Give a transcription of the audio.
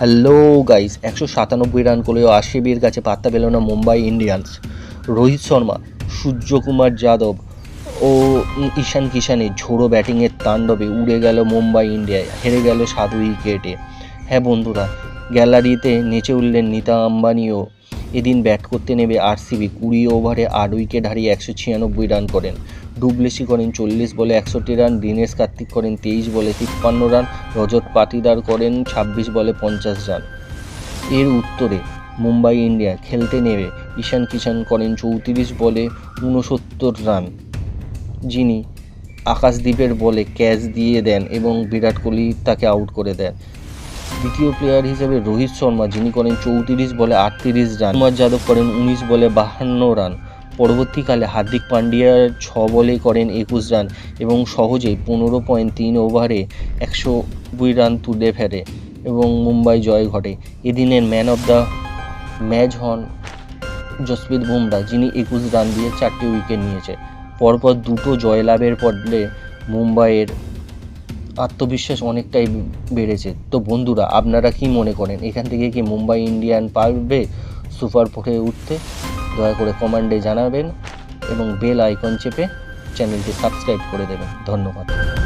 Hello guys, 197 run করলেও আরসিবির কাছে পাত্তা পেল না মুম্বাই ইন্ডিয়ান্স। রোহিত শর্মা, সূর্যকুমার যাদব ও ঈশান কিষানের ঝোড়ো ব্যাটিংয়ের তাণ্ডবে উড়ে গেল মুম্বাই ইন্ডিয়ায়, হেরে গেল 7 উইকেটে। হ্যাঁ বন্ধুরা, গ্যালারিতে নেচে উঠলেন নীতা আম্বানিও। এদিন ব্যাট করতে নেমে আরসিবি 20 ওভারে 8 উইকেট হারিয়ে 196 রান করেন। ডুপ্লেসি করেন 40 বলে 61 রান, দীনেশ কার্তিক করেন 23 বলে 53 রান, রজত পাটিদার করেন 26 বলে 50 রান। এর উত্তরে মুম্বাই ইন্ডিয়া খেলতে নেমে ঈশান কিষান করেন 34 বলে 69 রান, যিনি আকাশদীপের বলে ক্যাচ দিয়ে দেন এবং বিরাট কোহলি তাকে আউট করে দেন। দ্বিতীয় প্লেয়ার হিসেবে রোহিত শর্মা, যিনি করেন 34 বলে 38 রান, কুমার যাদব করেন 19 বলে 52 রান। পরবর্তীকালে হার্দিক পান্ডিয়া 6 বলে করেন 21 রান এবং সহজেই 15.3 ওভারে 120 রান তুলে ফেলে এবং মুম্বাই জয় ঘটে। এদিনের ম্যান অফ দ্য ম্যাচ হন জসপ্রীত বুমরা, যিনি 21 রান দিয়ে 4টে উইকেট নিয়েছে। পরপর দুটো জয়লাভের ফলে মুম্বাইয়ের আত্মবিশ্বাস অনেকটাই বেড়েছে। তো বন্ধুরা, আপনারা কি মনে করেন, এখান থেকে কি মুম্বাই ইন্ডিয়ান পারবে সুপার ফোরে উঠতে? দয়া করে কমেন্টে জানাবেন এবং বেল আইকন চেপে চ্যানেলটি সাবস্ক্রাইব করে দেবেন। ধন্যবাদ।